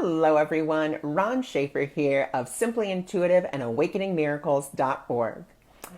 Hello everyone, Ron Schaefer here of Simply Intuitive and AwakeningMiracles.org.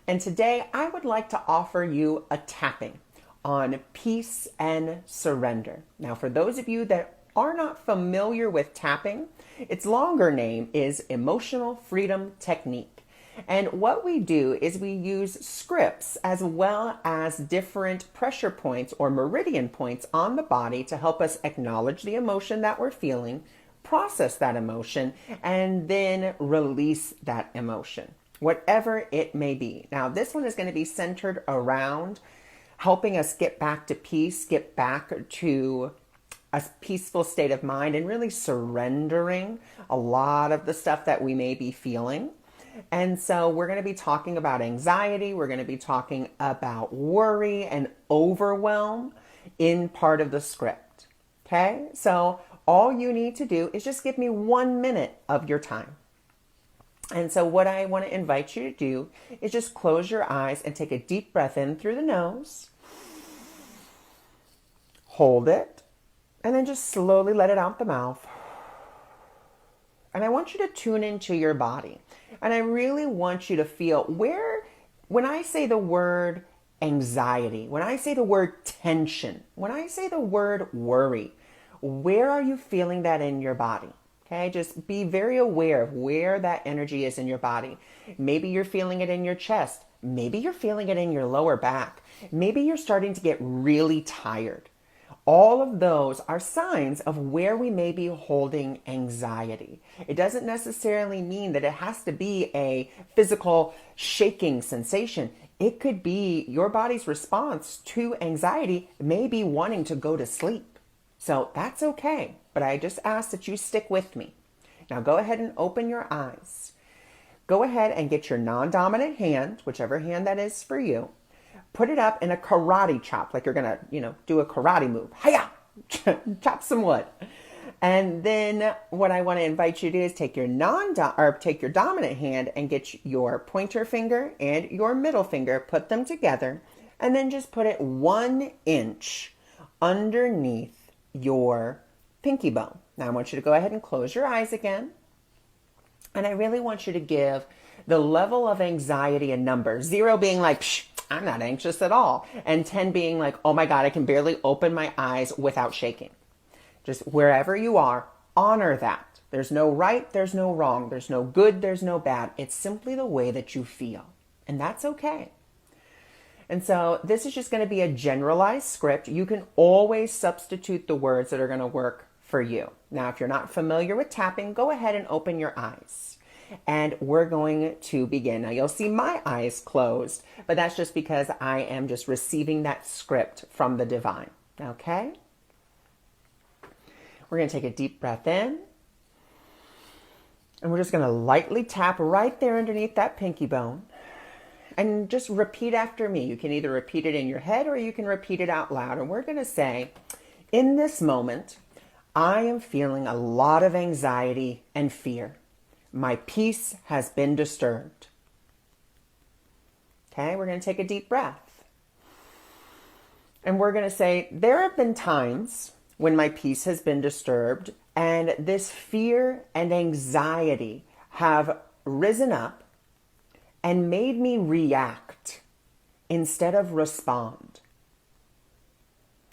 And today I would like to offer you a tapping on peace and surrender. Now for those of you that are not familiar with tapping, its longer name is Emotional Freedom Technique. And what we do is we use scripts as well as different pressure points or meridian points on the body to help us acknowledge the emotion that we're feeling, process that emotion, and then release that emotion, whatever it may be. Now, this one is going to be centered around helping us get back to peace, get back to a peaceful state of mind, and really surrendering a lot of the stuff that we may be feeling. And so we're going to be talking about anxiety. We're going to be talking about worry and overwhelm in part of the script. Okay. So all you need to do is just give me 1 minute of your time. And so what I want to invite you to do is just close your eyes and take a deep breath in through the nose. Hold it. And then just slowly let it out the mouth. And I want you to tune into your body. And I really want you to feel when I say the word anxiety, when I say the word tension, when I say the word worry, where are you feeling that in your body? Okay, just be very aware of where that energy is in your body. Maybe you're feeling it in your chest. Maybe you're feeling it in your lower back. Maybe you're starting to get really tired. All of those are signs of where we may be holding anxiety. It doesn't necessarily mean that it has to be a physical shaking sensation. It could be your body's response to anxiety may be wanting to go to sleep. So that's okay, but I just ask that you stick with me. Now go ahead and open your eyes. Go ahead and get your non-dominant hand, whichever hand that is for you. Put it up in a karate chop, like you're going to, do a karate move. Hiya! Chop some wood. And then what I want to invite you to do is take your dominant hand and get your pointer finger and your middle finger, put them together, and then just put it 1 inch underneath your pinky bone. Now I want you to go ahead and close your eyes again. And I really want you to give the level of anxiety a number. 0 being like, psh, I'm not anxious at all. And 10 being like, oh my God, I can barely open my eyes without shaking. Just wherever you are, honor that. There's no right, there's no wrong. There's no good, there's no bad. It's simply the way that you feel. And that's okay. And so this is just going to be a generalized script. You can always substitute the words that are going to work for you. Now, if you're not familiar with tapping, go ahead and open your eyes. And we're going to begin. Now you'll see my eyes closed, but that's just because I am just receiving that script from the divine. Okay? We're going to take a deep breath in. And we're just going to lightly tap right there underneath that pinky bone. And just repeat after me. You can either repeat it in your head or you can repeat it out loud. And we're going to say, in this moment, I am feeling a lot of anxiety and fear. My peace has been disturbed. Okay, we're going to take a deep breath. And we're going to say, there have been times when my peace has been disturbed and this fear and anxiety have risen up and made me react instead of respond.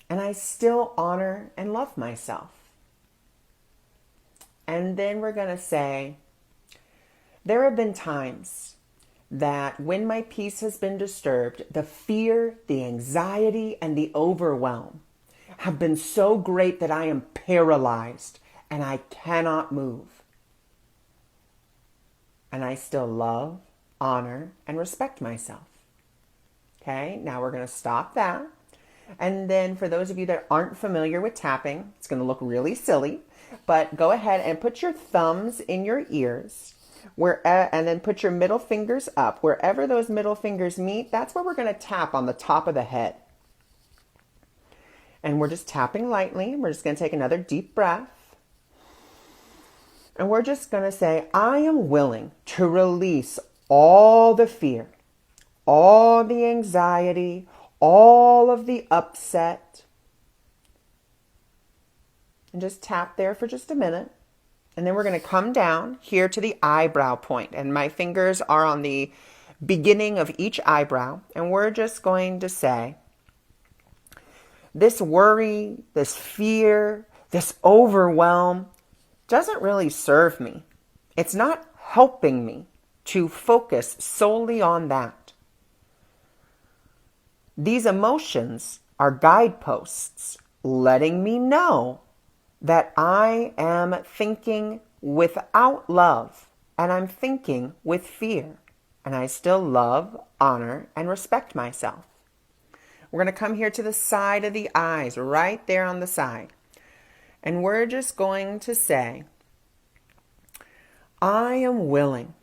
And I still honor and love myself. And then we're going to say, there have been times that when my peace has been disturbed, the fear, the anxiety, and the overwhelm have been so great that I am paralyzed and I cannot move. And I still love, honor, and respect myself. Okay, now we're going to stop that. And then for those of you that aren't familiar with tapping, it's going to look really silly, but go ahead and put your thumbs in your ears. And then put your middle fingers up. Wherever those middle fingers meet, that's where we're going to tap on the top of the head. And we're just tapping lightly. We're just going to take another deep breath. And we're just going to say, I am willing to release all the fear, all the anxiety, all of the upset. And just tap there for just a minute. And then we're going to come down here to the eyebrow point, and my fingers are on the beginning of each eyebrow, and we're just going to say, this worry, this fear, this overwhelm doesn't really serve me. It's not helping me to focus solely on that. These emotions are guideposts letting me know that I am thinking without love and I'm thinking with fear, and I still love, honor, and respect myself. We're going to come here to the side of the eyes, right there on the side. And we're just going to say, I am willing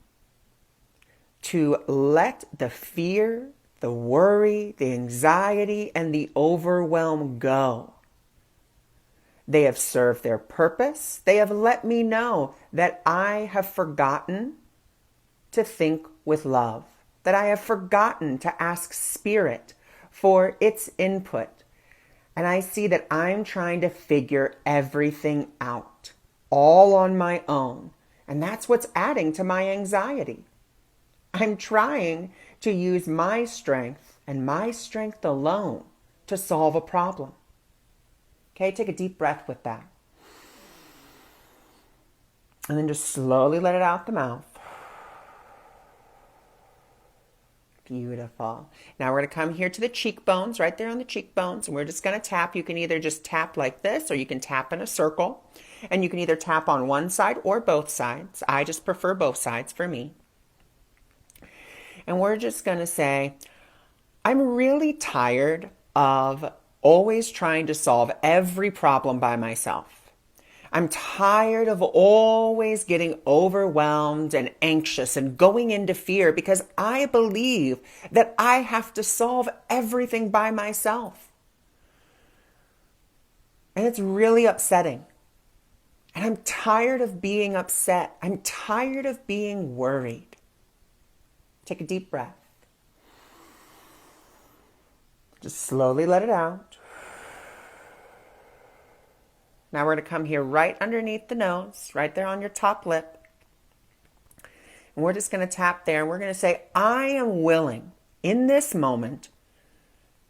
to let the fear, the worry, the anxiety, and the overwhelm go. They have served their purpose. They have let me know that I have forgotten to think with love, that I have forgotten to ask Spirit for its input. And I see that I'm trying to figure everything out, all on my own. And that's what's adding to my anxiety. I'm trying to use my strength and my strength alone to solve a problem. Okay, take a deep breath with that. And then just slowly let it out the mouth. Beautiful. Now we're going to come here to the cheekbones, right there on the cheekbones, and we're just going to tap. You can either just tap like this, or you can tap in a circle. And you can either tap on one side or both sides. I just prefer both sides for me. And we're just going to say, I'm really tired of always trying to solve every problem by myself. I'm tired of always getting overwhelmed and anxious and going into fear because I believe that I have to solve everything by myself. And it's really upsetting. And I'm tired of being upset. I'm tired of being worried. Take a deep breath. Just slowly let it out. Now we're going to come here right underneath the nose, right there on your top lip. And we're just going to tap there. And we're going to say, I am willing in this moment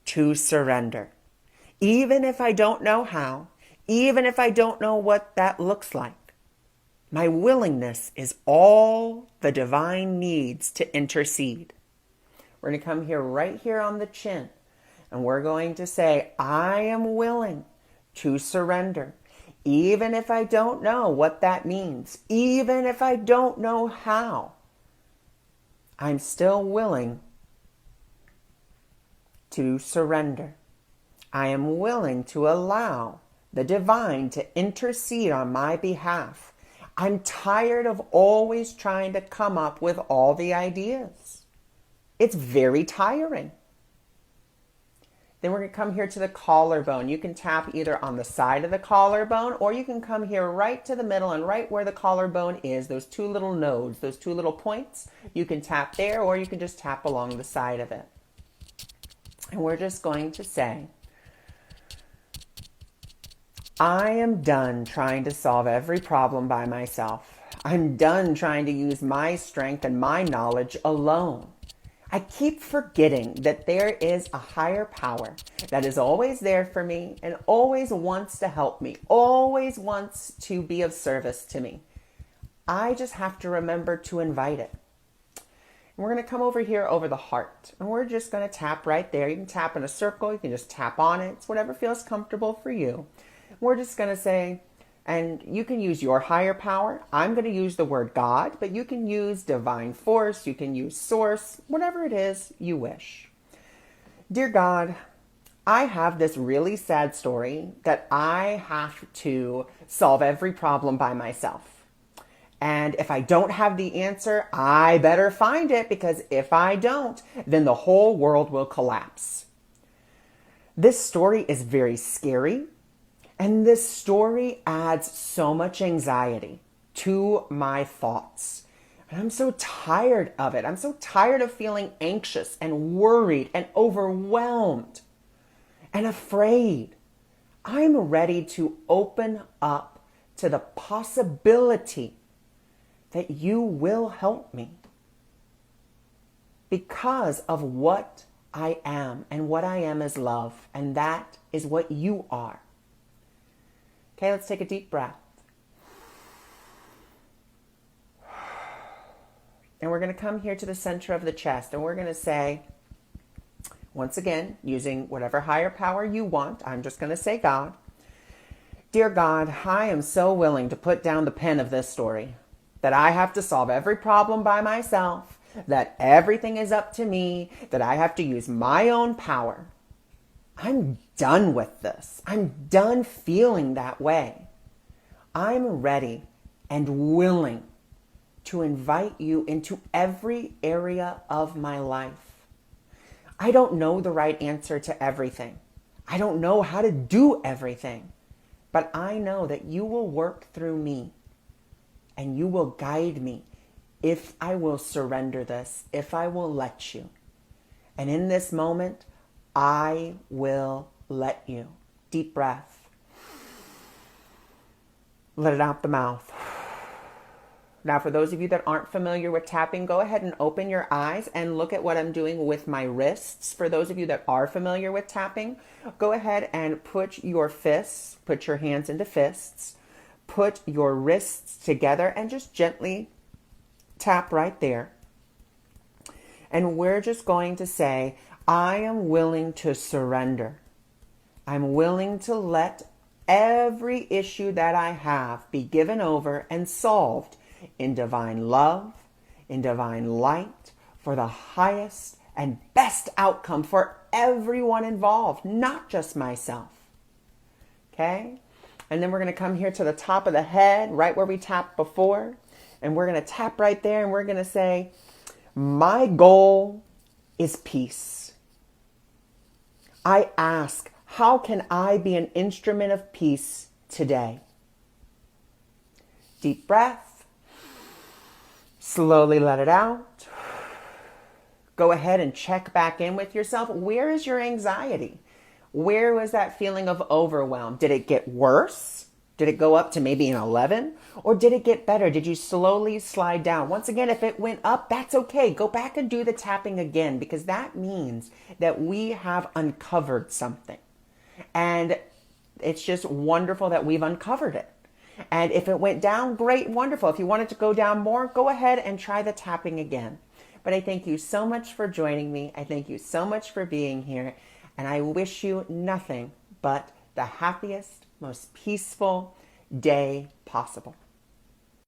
to surrender. Even if I don't know how, even if I don't know what that looks like. My willingness is all the divine needs to intercede. We're going to come here right here on the chin. And we're going to say, I am willing to surrender. Even if I don't know what that means. Even if I don't know how. I'm still willing to surrender. I am willing to allow the divine to intercede on my behalf. I'm tired of always trying to come up with all the ideas. It's very tiring. Then we're going to come here to the collarbone. You can tap either on the side of the collarbone, or you can come here right to the middle, and right where the collarbone is, those two little nodes, those two little points, you can tap there, or you can just tap along the side of it. And we're just going to say, I am done trying to solve every problem by myself. I'm done trying to use my strength and my knowledge alone. I keep forgetting that there is a higher power that is always there for me and always wants to help me, always wants to be of service to me. I just have to remember to invite it. And we're going to come over here over the heart, and we're just going to tap right there. You can tap in a circle. You can just tap on it. It's whatever feels comfortable for you. We're just going to say, and you can use your higher power. I'm going to use the word God, but you can use divine force. You can use source, whatever it is you wish. Dear God, I have this really sad story that I have to solve every problem by myself. And if I don't have the answer, I better find it, because if I don't, then the whole world will collapse. This story is very scary. And this story adds so much anxiety to my thoughts. And I'm so tired of it. I'm so tired of feeling anxious and worried and overwhelmed and afraid. I'm ready to open up to the possibility that you will help me because of what I am, and what I am is love, and that is what you are. Okay, let's take a deep breath. And we're going to come here to the center of the chest, and we're going to say, once again, using whatever higher power you want, I'm just going to say God. Dear God, I am so willing to put down the pen of this story, that I have to solve every problem by myself, that everything is up to me, that I have to use my own power. I'm done with this. I'm done feeling that way. I'm ready and willing to invite you into every area of my life. I don't know the right answer to everything. I don't know how to do everything, but I know that you will work through me and you will guide me if I will surrender this, if I will let you. And in this moment, I will let you. Deep breath. Let it out the mouth. Now, for those of you that aren't familiar with tapping, go ahead and open your eyes and look at what I'm doing with my wrists. For those of you that are familiar with tapping, go ahead and put your fists, put your hands into fists, put your wrists together and just gently tap right there. And we're just going to say, I am willing to surrender. I'm willing to let every issue that I have be given over and solved in divine love, in divine light, for the highest and best outcome for everyone involved, not just myself. Okay? And then we're going to come here to the top of the head, right where we tapped before. And we're going to tap right there and we're going to say, my goal is peace. I ask, how can I be an instrument of peace today? Deep breath. Slowly let it out. Go ahead and check back in with yourself. Where is your anxiety? Where was that feeling of overwhelm? Did it get worse? Did it go up to maybe an 11? Or did it get better? Did you slowly slide down? Once again, if it went up, that's okay. Go back and do the tapping again, because that means that we have uncovered something. And it's just wonderful that we've uncovered it. And if it went down, great, wonderful. If you want it to go down more, go ahead and try the tapping again. But I thank you so much for joining me. I thank you so much for being here. And I wish you nothing but the happiest, most peaceful day possible.